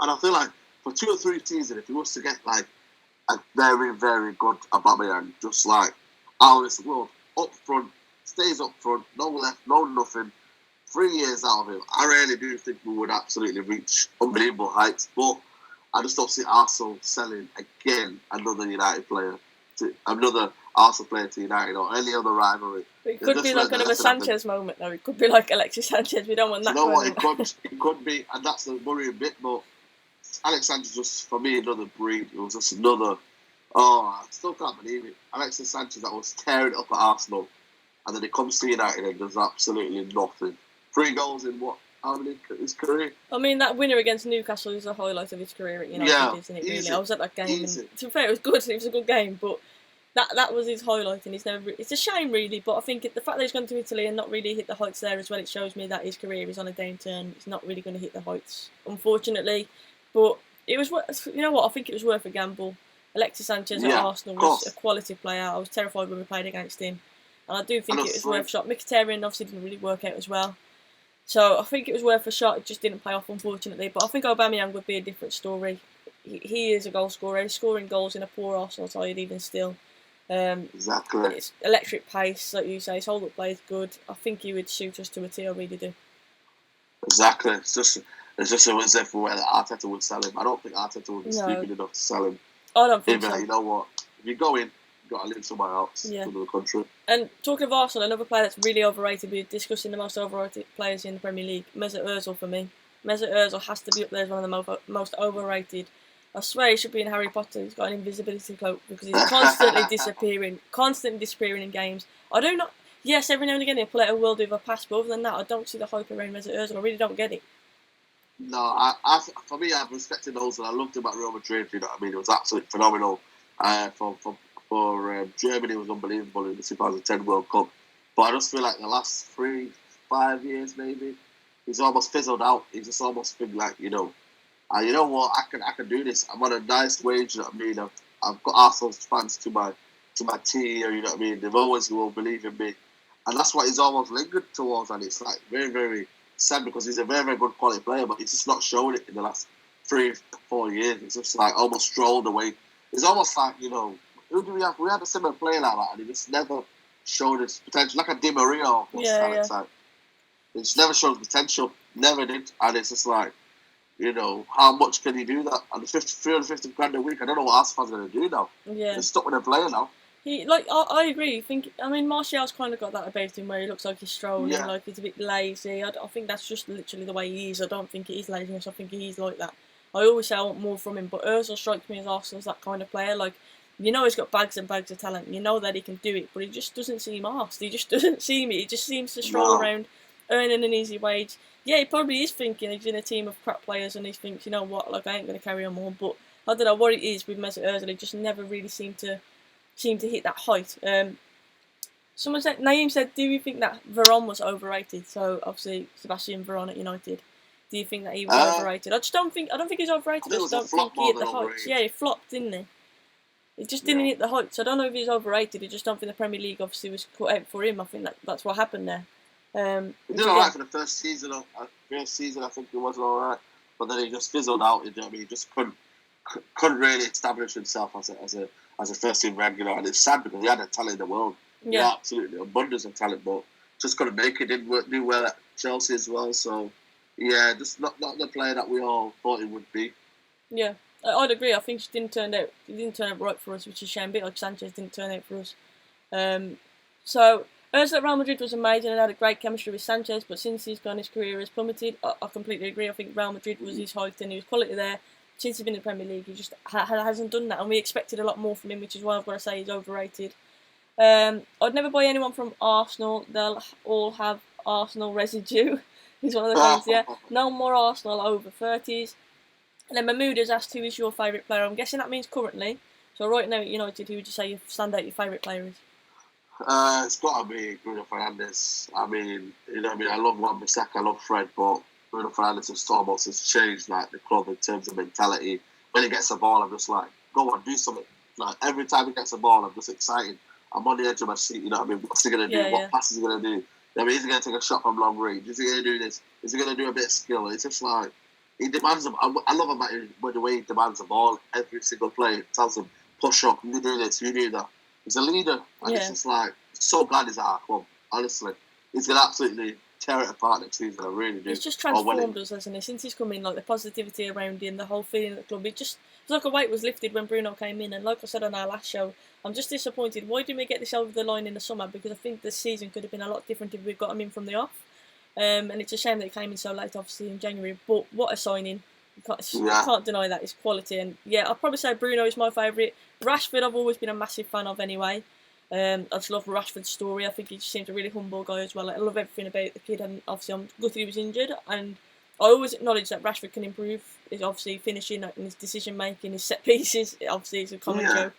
and I feel like for 2 or 3 seasons, if he was to get like a very, very good Aubameyang, just like out of this world, up front, stays up front, no left, no nothing. 3 years out of him, I really do think we would absolutely reach unbelievable heights. But I just don't see Arsenal selling again another United player, another Arsenal player to United or any other rivalry. It could be like kind of a Sanchez moment, though. It could be like Alexis Sanchez. We don't want that. You know what? It could be, and that's the worrying bit. But Alex Sanchez just, for me, another breed. It was just another. Oh, I still can't believe it. Alexis Sanchez that was tearing it up at Arsenal, and then he comes to United and does absolutely nothing. 3 goals in what? How many his career? I mean, that winner against Newcastle is a highlight of his career at United, isn't it? Really, I was at that game. And, to be fair, it was good. It was a good game, but that was his highlight, and he's never. It's a shame, really. But I think the fact that he's gone to Italy and not really hit the heights there as well, it shows me that his career is on a downturn. He's not really going to hit the heights, unfortunately. But it was, you know what? I think it was worth a gamble. Alexis Sanchez at Arsenal was a quality player. I was terrified when we played against him, and I do think it was worth a shot. Mkhitaryan obviously didn't really work out as well. So I think it was worth a shot. It just didn't pay off, unfortunately. But I think Aubameyang would be a different story. He is a goal scorer. He's scoring goals in a poor Arsenal side, even still. Exactly. It's electric pace, like you say. His hold-up play is good. I think he would suit us to a T. I really do. Exactly. It's just as if where Arteta would sell him. I don't think Arteta would be stupid enough to sell him. I don't think so. You know what? If you go in, you've got to live somewhere else in the country. And talking of Arsenal, another player that's really overrated, we're discussing the most overrated players in the Premier League, Mesut Ozil for me. Mesut Ozil has to be up there as one of the most overrated. I swear he should be in Harry Potter. He's got an invisibility cloak because he's constantly disappearing in games. I do not. Yes, every now and again he'll pull out a world with a pass, but other than that, I don't see the hype around Mesut Ozil. I really don't get it. No, for me, I've respected Ozil. I loved him at Real Madrid. You know what I mean? It was absolutely phenomenal. For Germany, it was unbelievable in the 2010 World Cup. But I just feel like the last 3-5 years, maybe, he's almost fizzled out. He's just almost been like, you know what? I can do this. I'm on a nice wage. You know what I mean? I've got Arsenal fans to my team. You know what I mean? They've always will believe in me, and that's what he's almost lingered towards. And it's like very, very sad because he's a very, very good quality player, but he's just not showing it in the last 3-4 years. It's just like almost strolled away. It's almost like, you know, who do we have? We had a similar player like that, and he just never showed his potential, like a Di Maria almost. Like. He just never showed his potential, never did, and it's just like, you know, how much can he do that? And 350 grand a week, I don't know what Arsenal's going to do now. Yeah. They're stuck with a player now. I agree. Martial's kind of got that about him where he looks like he's strolling, like he's a bit lazy. I think that's just literally the way he is. I don't think it is laziness. I think he is like that. I always say I want more from him, but Ozil strikes me as Arsenal's that kind of player. Like, You know he's got bags and bags of talent. You know that he can do it, but he just doesn't seem arsed. He just doesn't seem it. He just seems to stroll around earning an easy wage. Yeah, he probably is thinking he's in a team of crap players and he thinks, you know what, like I ain't going to carry on more. But I don't know what it is with Mesut Ozil. He just never really seemed to hit that height. Someone said, Naeem said, do you think that Veron was overrated? So obviously Sebastian Veron at United. Do you think that he was overrated? I don't think he's overrated. I just don't think he hit the heights. Yeah, he flopped, didn't he? He just didn't hit the heights. I don't know if he's overrated. I just don't think the Premier League obviously was cut out for him. I think that's what happened there. He did alright for the first season. I think he was alright, but then he just fizzled out. You know what I mean? He just couldn't really establish himself as a first team regular, and it's sad because he had a talent in the world. Yeah, absolutely abundance of talent, but just couldn't make it. Didn't do well at Chelsea as well. So yeah, just not the player that we all thought he would be. Yeah, I'd agree. I think it didn't turn out right for us, which is a shame. A bit like Sanchez didn't turn out for us. So Ozil at Real Madrid was amazing and had a great chemistry with Sanchez, but since he's gone, his career has plummeted. I completely agree. I think Real Madrid was his height and he was quality there. Since he's been in the Premier League, he just hasn't done that, and we expected a lot more from him, which is why I've got to say he's overrated. I'd never buy anyone from Arsenal. They'll all have Arsenal residue. He's one of the comments, yeah. No more Arsenal over 30s. And then Mahmood has asked, who is your favourite player? I'm guessing that means currently. So right now at United, who would you say your favourite player is? It's got to be Bruno Fernandes. I mean, I love Wan-Bissaka, I love Fred, but Bruno Fernandes has changed like the club in terms of mentality. When he gets the ball, I'm just like, go on, do something. Like every time he gets the ball, I'm just excited. I'm on the edge of my seat, you know what I mean? What's he going to do? What pass is he going to do? I mean, is he going to take a shot from long range? Is he going to do this? Is he going to do a bit of skill? It's just like, he demands him. I love him by the way he demands the ball every single play. He tells him, push up, you do this, you do that. He's a leader. And it's just like, so glad he's at our club, honestly. He's going to absolutely tear it apart next season, I really do. He's just transformed us, hasn't he? Since he's come in, like the positivity around him, the whole feeling at the club, it's like a weight was lifted when Bruno came in. And like I said on our last show, I'm just disappointed. Why didn't we get this over the line in the summer? Because I think this season could have been a lot different if we'd got him in from the off. And it's a shame that he came in so late, obviously, in January. But what a signing. You can't deny that. It's quality. And yeah, I'd probably say Bruno is my favourite. Rashford, I've always been a massive fan of anyway. I just love Rashford's story. I think he just seems a really humble guy as well. I love everything about the kid, and obviously I'm gutted he was injured. And I always acknowledge that Rashford can improve. He's obviously finishing and his decision making, his set pieces. Obviously, it's a common joke.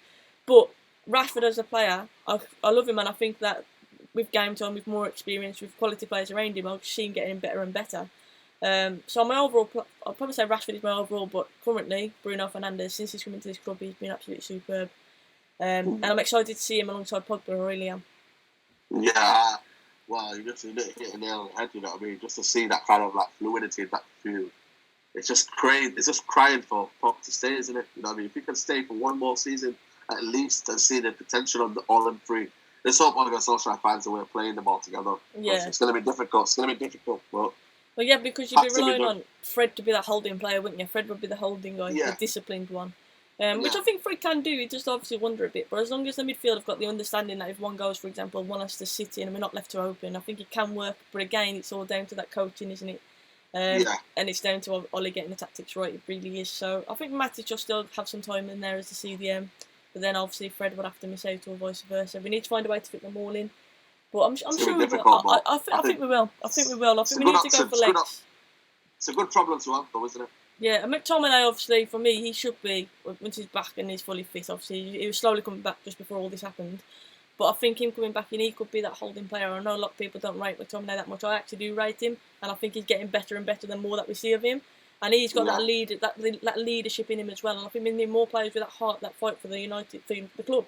But Rashford as a player, I love him, and I think that with game time, with more experience, with quality players around him, I'll see him getting better and better. So my overall, I'll probably say Rashford is my overall, but currently Bruno Fernandes, since he's come into this club, he's been absolutely superb. And I'm excited to see him alongside Pogba, I really am. Yeah, well, you just hit a nail on the head, you know what I mean? Just to see that kind of like fluidity in that field. It's just crying. It's just crying for Pog to stay, isn't it? You know what I mean? If he can stay for one more season at least and see the potential of all them three, let's hope one of us Solskjaer finds a way of playing them all together. Yeah, it's going to be difficult. But well, yeah, because you'd be relying on Fred to be that holding player, wouldn't you? Fred would be the holding guy, the disciplined one. Which I think Fred can do. He just obviously wonder a bit. But as long as the midfield have got the understanding that if one goes, for example, one has to sit in and we're not left to open, I think it can work. But again, it's all down to that coaching, isn't it? And it's down to Ollie getting the tactics right. It really is. So I think Matic will still have some time in there as the CDM. But then obviously Fred would have to miss out or vice versa. We need to find a way to fit them all in. But I'm sure we will. I think we will. I think we will. I think we need to go for legs. It's a good problem to have, though, isn't it? Yeah, and McTominay, obviously, for me, he should be, once he's back and he's fully fit, obviously, he was slowly coming back just before all this happened. But I think him coming back in, he could be that holding player. I know a lot of people don't rate McTominay that much. I actually do rate him, and I think he's getting better and better the more that we see of him. And he's got that leadership in him as well. And I think we need more players with that heart, that fight for the United, for the club.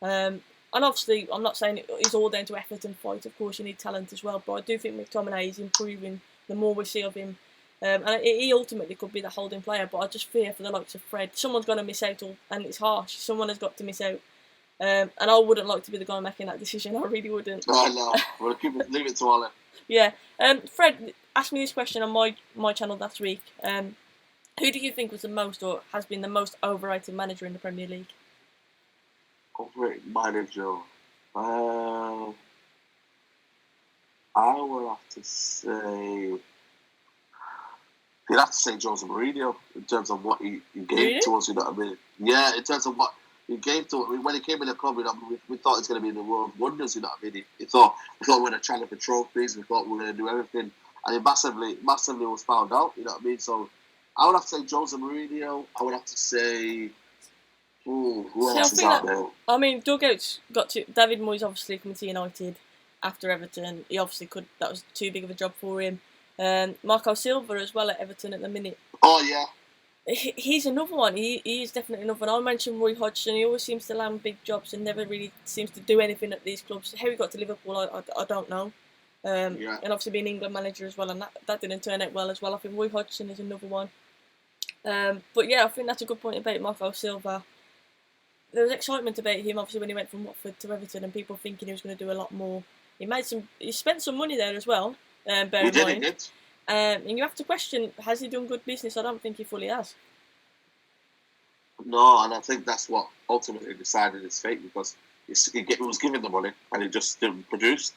And obviously, I'm not saying it's all down to effort and fight. Of course, you need talent as well. But I do think McTominay is improving the more we see of him. And he ultimately could be the holding player, but I just fear for the likes of Fred. Someone's going to miss out, and it's harsh. Someone has got to miss out. And I wouldn't like to be the guy making that decision. I really wouldn't. Oh, no. We'll leave it to Ollie. Yeah. Fred asked me this question on my channel last week. Who do you think was the most, or has been the most overrated manager in the Premier League? Overrated manager? I would have to say... You'd have to say Jose Mourinho in terms of what he gave to us, you know what I mean? Yeah, in terms of what he came to when he came in the club, you know, we thought he was going to be in the world of wonders. You know what I mean? We thought we were going to challenge for trophies. We thought we were going to do everything, and he massively was found out. You know what I mean? So I would have to say Jose Mourinho. I would have to say. Ooh, who else is out there? I mean, Dugouts got to David Moyes obviously coming to United after Everton. He obviously that was too big of a job for him. Marco Silva as well at Everton at the minute. Oh yeah. He's another one. He is definitely another one. I mentioned Roy Hodgson. He always seems to land big jobs and never really seems to do anything at these clubs. How he got to Liverpool, I don't know. And obviously being England manager as well, and that didn't turn out well as well. I think Roy Hodgson is another one. But yeah, I think that's a good point about Marco Silva. There was excitement about him obviously when he went from Watford to Everton, and people thinking he was going to do a lot more. He spent some money there as well. Bear in mind. And you have to question, has he done good business? I don't think he fully has. No, and I think that's what ultimately decided his fate, because he was given the money and he just didn't produce.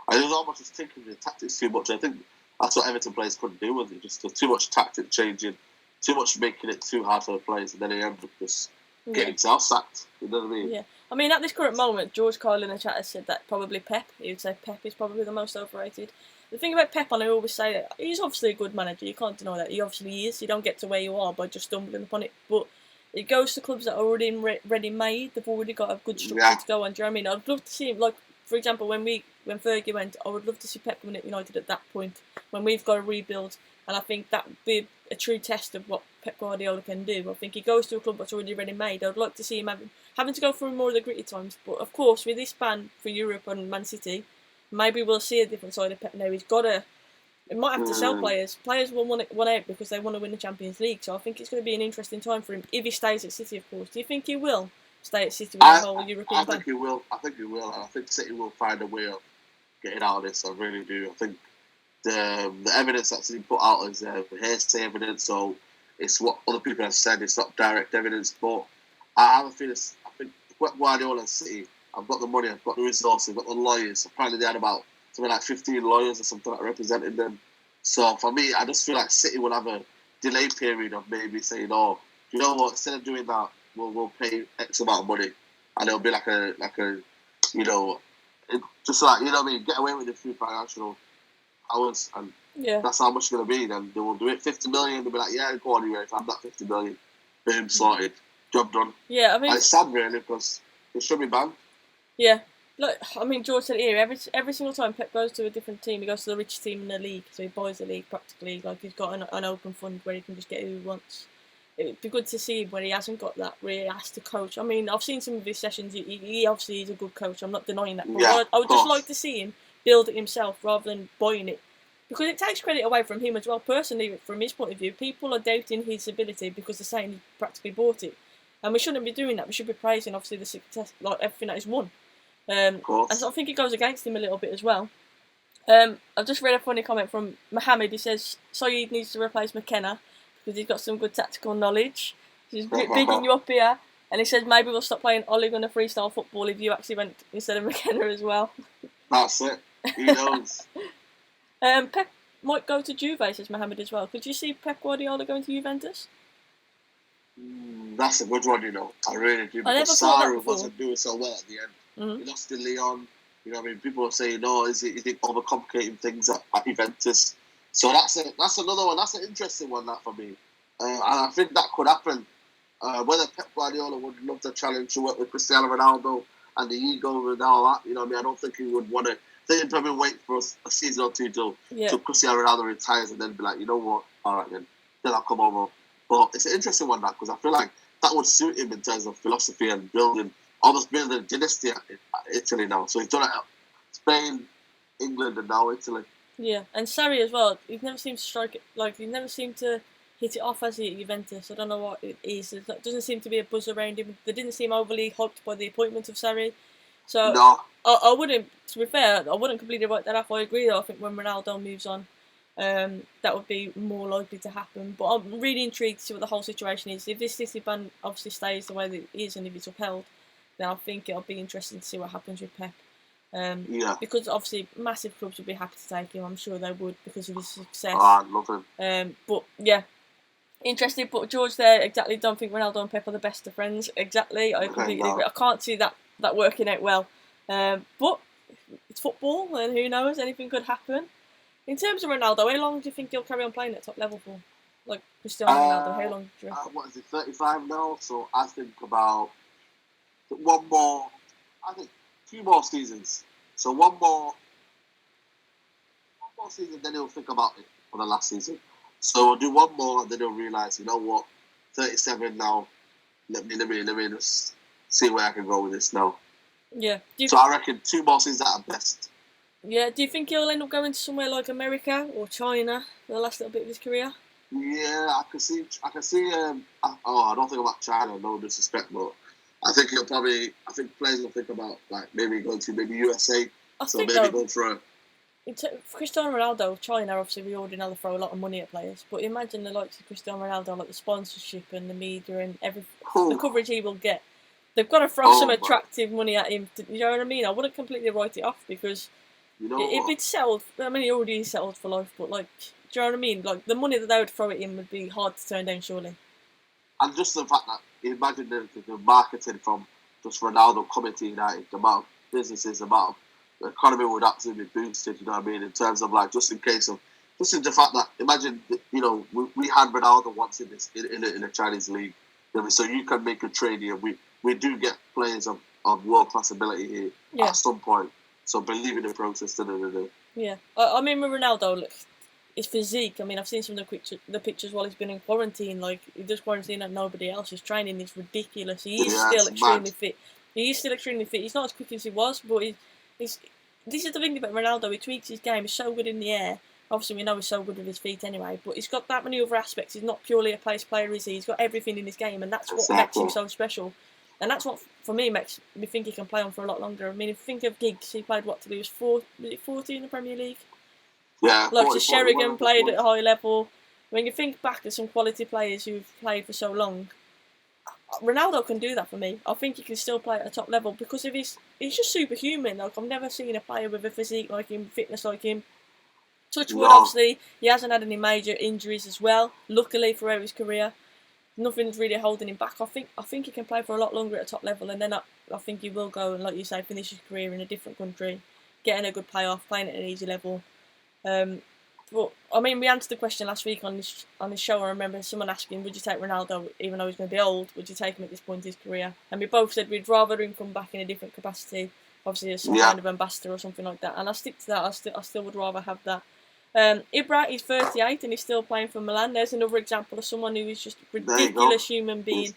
And he was almost just thinking the tactics too much. I think that's what Everton players couldn't do with it. Just too much tactic changing, too much making it too hard for the players, and then he ended up just getting himself sacked. You know what I mean? Yeah. I mean, at this current moment, George Kyle in the chat has said that probably Pep. He would say Pep is probably the most overrated. The thing about Pep, and I always say that he's obviously a good manager. You can't deny that. He obviously is. You don't get to where you are by just stumbling upon it. But it goes to clubs that are already ready-made. They've already got a good structure to go on. Do you know what I mean? I'd love to see him, like, for example, when Fergie went, I would love to see Pep coming at United at that point, when we've got a rebuild. And I think that would be a true test of what Pep Guardiola can do. I think he goes to a club that's already ready-made. I'd like to see him having to go through more of the gritty times. But, of course, with this ban for Europe and Man City, maybe we'll see a different side of Pep now. He might have to sell players. Players will want out because they want to win the Champions League. So I think it's going to be an interesting time for him, if he stays at City, of course. Do you think he will stay at City with the whole European ban? I think he will. And I think City will find a way of getting out of this. I really do. I think the evidence that's been put out is hearsay evidence, so it's what other people have said. It's not direct evidence, but I have a feeling. I think Guardiola and City, I've got the money, I've got the resources, I've got the lawyers. Apparently they had about something like 15 lawyers or something that represented them. So for me, I just feel like City will have a delay period of maybe saying, "Oh, you know what? Instead of doing that, we'll pay X amount of money," and it'll be like a just like, you know what I mean, get away with it through financial hours, and that's how much it's gonna be. Then they will do it. 50 million. They'll be like, "Yeah, go on, anyway. If I'm that 50 million, boom, sorted, job done." Yeah, I mean, and it's sad really because it should be banned. Yeah. Look, I mean, George said it here, every single time Pep goes to a different team, he goes to the richest team in the league, so he buys the league practically. Like, he's got an open fund where he can just get who he wants. It would be good to see him where he hasn't got that, where he has to coach. I mean, I've seen some of his sessions, he obviously is a good coach, I'm not denying that. But I would just like to see him build it himself rather than buying it. Because it takes credit away from him as well. Personally, from his point of view, people are doubting his ability because they're saying he practically bought it. And we shouldn't be doing that. We should be praising, obviously, the success, like everything that he's won. And so I think it goes against him a little bit as well. I've just read a funny comment from Mohammed. He says Saeed needs to replace McKenna because he's got some good tactical knowledge. He's bigging you up here. And he says maybe we'll stop playing Olig on a freestyle football if you actually went instead of McKenna as well. That's it. He knows. Pep might go to Juve, says Mohammed as well. Could you see Pep Guardiola going to Juventus? That's a good one, you know. I really do. Because Sarri wasn't doing so well at the end. He lost to Leon. You know what I mean? People are saying, "No, is he overcomplicating things at Juventus?" So that's another one. That's an interesting one, that for me. And I think that could happen. Whether Pep Guardiola would love to challenge to work with Cristiano Ronaldo and the ego and all that, you know what I mean? I don't think he would want to. I think he'd probably wait for a season or two till Cristiano Ronaldo retires and then be like, "You know what? All right then I'll come over." But it's an interesting one, that, because I feel like that would suit him in terms of philosophy and almost building a dynasty at Italy now. So he's done it at Spain, England, and now Italy. Yeah, and Sarri as well. He's never seemed to strike it. Like, he never seemed to hit it off as he at Juventus. I don't know what it is. There doesn't seem to be a buzz around him. They didn't seem overly hyped by the appointment of Sarri. So no. I wouldn't. To be fair, I wouldn't completely write that off. I agree, though. I think when Ronaldo moves on, that would be more likely to happen. But I'm really intrigued to see what the whole situation is. If this City ban obviously stays the way that it is, and if it's upheld, then I think it'll be interesting to see what happens with Pep. Because obviously massive clubs would be happy to take him. I'm sure they would because of his success. I love him. But yeah, Interesting, but George there, exactly, don't think Ronaldo and Pep are the best of friends. Exactly, I completely agree. I can't see that working out well. But it's football, and who knows, anything could happen. In terms of Ronaldo, how long do you think he'll carry on playing at top level for? Like Cristiano Ronaldo, how long do you reckon? What is it, 35 now? So I think about one more, I think 2 more seasons. So one more season, then he'll think about it for the last season. So we'll do one more, and then he'll realise, you know what, 37 now. Let me just see where I can go with this now. Yeah. So I reckon 2 more seasons at best. Yeah. Do you think he'll end up going to somewhere like America or China for the last little bit of his career? Yeah, I can see. I don't think about China. No disrespect, but I think players will think about like maybe going to maybe USA. Go for a. For Cristiano Ronaldo, China, obviously, we already know they throw a lot of money at players. But imagine the likes of Cristiano Ronaldo, like the sponsorship and the media and the coverage he will get. They've got to throw some attractive money at him. You know what I mean? I wouldn't completely write it off because it'd be settled. I mean, he already is settled for life, but like, do you know what I mean? Like, the money that they would throw at him would be hard to turn down, surely. And just the fact that, imagine the marketing from just Ronaldo coming to United, the amount of businesses, the amount of the economy would absolutely be boosted, you know what I mean, in terms of like, just in the fact that, imagine, you know, we had Ronaldo once in the Chinese league, you know, so you can make a trade here. We do get players of world-class ability here at some point, so believe in the process. Yeah, I mean, with Ronaldo, look, his physique, I mean, I've seen some of the pictures while he's been in quarantine, like, he does quarantine and nobody else. His training is ridiculous. He is still extremely fit. He's not as quick as he was, but this is the thing about Ronaldo. He tweaks his game. He's so good in the air. Obviously, we know he's so good with his feet anyway, but he's got that many other aspects. He's not purely a pace player, is he? He's got everything in his game, and that's what makes him so special. And that's what, for me, makes me think he can play on for a lot longer. I mean, if you think of Giggs, he played till he was 40 in the Premier League? Yeah. Like Sheringham played at a high level. When you think back to some quality players who've played for so long, Ronaldo can do that for me. I think he can still play at a top level because of he's just superhuman. Like, I've never seen a player with a physique like him, fitness like him. Touch wood, obviously, he hasn't had any major injuries as well. Luckily throughout his career, nothing's really holding him back. I think he can play for a lot longer at a top level, and then I think he will go and, like you say, finish his career in a different country, getting a good payoff, playing at an easy level. But I mean, we answered the question last week on this show. I remember someone asking, would you take Ronaldo even though he's going to be old? Would you take him at this point in his career? And we both said we'd rather him come back in a different capacity, obviously as some kind of ambassador or something like that. And I stick to that. I still would rather have that. Ibra, he's 38 and he's still playing for Milan. There's another example of someone who is just a ridiculous human being.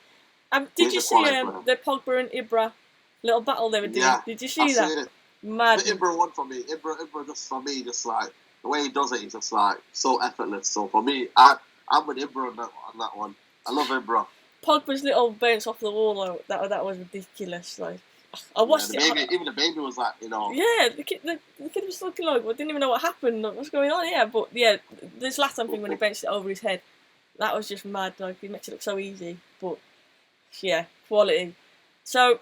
Did you see the Pogba and Ibra little battle they were doing? Yeah, did you see that? Mad. The Ibra one for me. Ibra just for me, just like the way he does it, he's just like so effortless. So for me, I'm with Ibra on that one. I love Ibra. Pogba's little bounce off the wall, that was ridiculous. Like, I watched it. Even the baby was like, you know. Yeah, the kid was looking like, I didn't even know what happened. What's going on here? But yeah, this last time thing when he bounced it over his head, that was just mad. Like, he makes it look so easy. But yeah, quality. So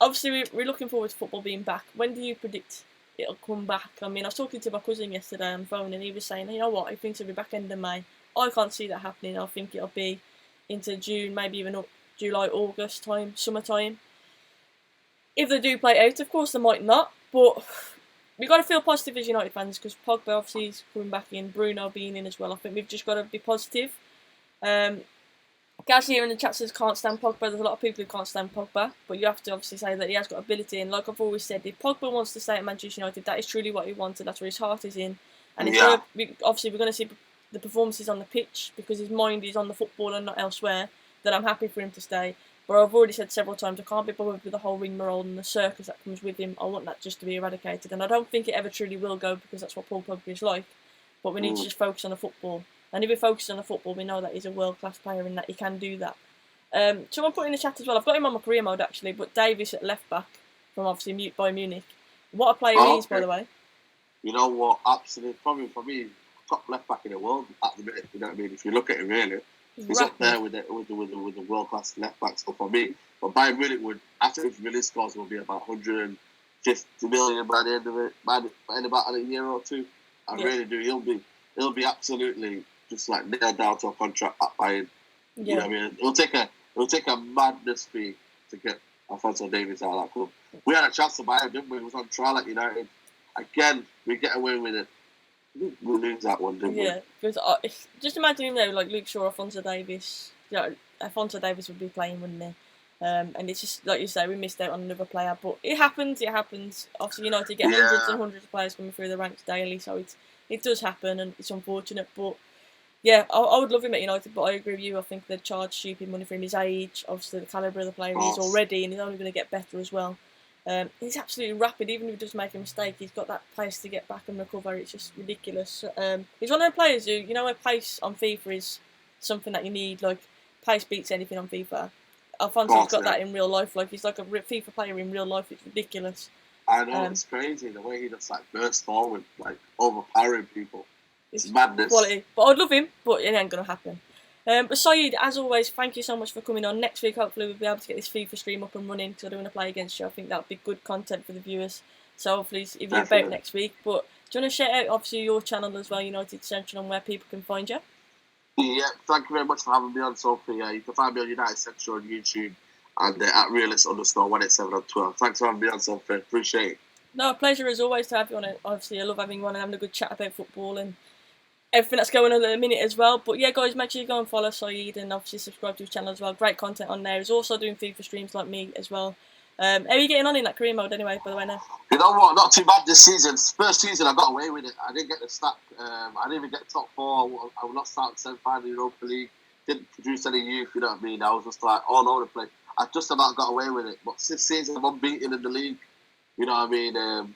obviously we're looking forward to football being back. When do you predict it'll come back? I mean, I was talking to my cousin yesterday on the phone, and he was saying, you know what, he thinks it'll be back end of May. I can't see that happening. I think it'll be into June, maybe even up July, August time, summertime. If they do play it out, of course they might not, but we've got to feel positive as United fans because Pogba obviously is coming back in, Bruno being in as well. I think we've just got to be positive. Gaz here in the chat says can't stand Pogba. There's a lot of people who can't stand Pogba, but you have to obviously say that he has got ability, and like I've always said, if Pogba wants to stay at Manchester United, that is truly what he wanted, that's where his heart is in, and obviously we're going to see the performances on the pitch because his mind is on the football and not elsewhere, then I'm happy for him to stay. But I've already said several times, I can't be bothered with the whole rigmarole and the circus that comes with him. I want that just to be eradicated, and I don't think it ever truly will go because that's what Paul Pogba is like, but we need to just focus on the football. And if we focus on the football, we know that he's a world-class player and that he can do that. Someone put in the chat as well, I've got him on my career mode actually, but Davis at left-back from obviously Bayern Munich. What a player he is, by the way. You know what, absolutely, probably for me, top left-back in the world at the minute, you know what I mean? If you look at it really, he's up there with the world-class left-back. So for me, but Bayern Munich would, after his release scores, will be about 150 million by the end of it, in about a year or two. I really do. He'll be absolutely just like nailed down to a contract at Bayern. Yeah. You know what I mean? It'll take a madness fee to get Alphonso Davies out of that club. We had a chance to buy him, didn't we? It was on trial at United. Again, we get away with it. We lose that one, didn't we? Yeah, because just imagine him though, like Luke Shaw, Alphonso Davies. You know, Alphonso Davies would be playing, wouldn't he? And it's just like you say, we missed out on another player, but it happens. It happens. Obviously, United get hundreds and hundreds of players coming through the ranks daily, so it does happen, and it's unfortunate. But yeah, I would love him at United, but I agree with you. I think they charge stupid money for him. His age, obviously, the calibre of the player he is already, and he's only going to get better as well. He's absolutely rapid. Even if he does make a mistake, he's got that pace to get back and recover. It's just ridiculous. He's one of the players who, you know, where pace on FIFA is something that you need. Like, pace beats anything on FIFA. Alfonso's got that in real life. Like, he's like a FIFA player in real life. It's ridiculous. I know, it's crazy the way he just like bursts forward, like overpowering people. It's madness. Quality. But I'd love him, but it ain't going to happen. But Saeed, as always, thank you so much for coming on. Next week, hopefully, we'll be able to get this FIFA stream up and running because I don't want to play against you. I think that would be good content for the viewers. So hopefully, if you're about next week. But do you want to shout out, obviously, your channel as well, United Central, and where people can find you? Yeah, thank you very much for having me on, Sophie. You can find me on United Central on YouTube and at realist_187 on Twitter. Thanks for having me on, Sophie. Appreciate it. No, a pleasure as always to have you on it. Obviously, I love having you on and having a good chat about football and everything that's going on at the minute as well. But yeah, guys, make sure you go and follow Saeed and obviously subscribe to his channel as well. Great content on there. He's also doing FIFA streams like me as well. How are you getting on in that career mode anyway, by the way, now? You know what? Not too bad this season. First season, I got away with it. I didn't get the stack. I didn't even get top 4. I lost out in semi-final Europa League. Didn't produce any youth, you know what I mean? I was just like all over the place. I just about got away with it. But this season, I'm unbeaten in the league. You know what I mean?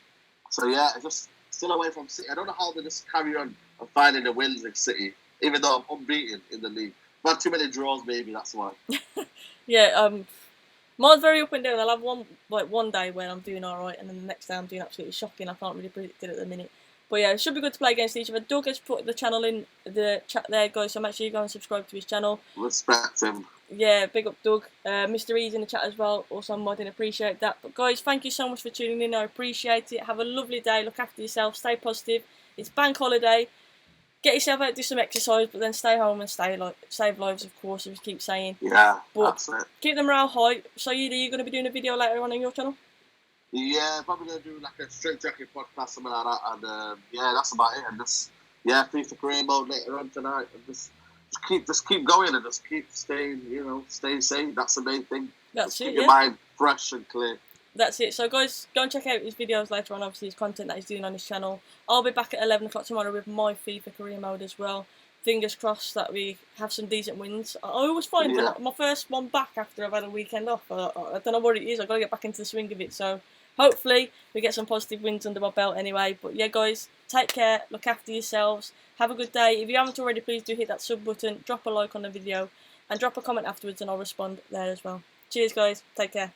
So yeah, just still away from City. I don't know how they just carry on and finding the wins in City, even though I'm unbeaten in the league. I've had too many draws, maybe, that's why. Yeah, mine's very up and down. I'll have one day where I'm doing alright, and then the next day I'm doing absolutely shocking. I can't really predict it at the minute. But yeah, it should be good to play against each other. Doug has put the channel in the chat there, guys, so make sure you go and subscribe to his channel. Respect him. Yeah, big up Doug. Mr. E's in the chat as well. Also, I didn't appreciate that. But guys, thank you so much for tuning in. I appreciate it. Have a lovely day. Look after yourself. Stay positive. It's bank holiday. Get yourself out, do some exercise, but then stay home and save lives, of course, as we keep saying. Yeah, but that's it. Keep the morale high. Saeed, are you going to be doing a video later on your channel? Yeah, probably going to do like a straight jacket podcast, something like that. And yeah, that's about it. And just, yeah, FIFA career mode later on tonight. And just keep going and just keep staying safe. That's the main thing. That's it, keep your mind fresh and clear. That's it. So guys, go and check out his videos later on, obviously his content that he's doing on his channel. I'll be back at 11 o'clock tomorrow with my FIFA career mode as well. Fingers crossed that we have some decent wins. I always find my first one back after I've had a weekend off. I don't know what it is. I've got to get back into the swing of it. So hopefully we get some positive wins under my belt anyway. But yeah, guys, take care. Look after yourselves. Have a good day. If you haven't already, please do hit that sub button. Drop a like on the video. And drop a comment afterwards and I'll respond there as well. Cheers, guys. Take care.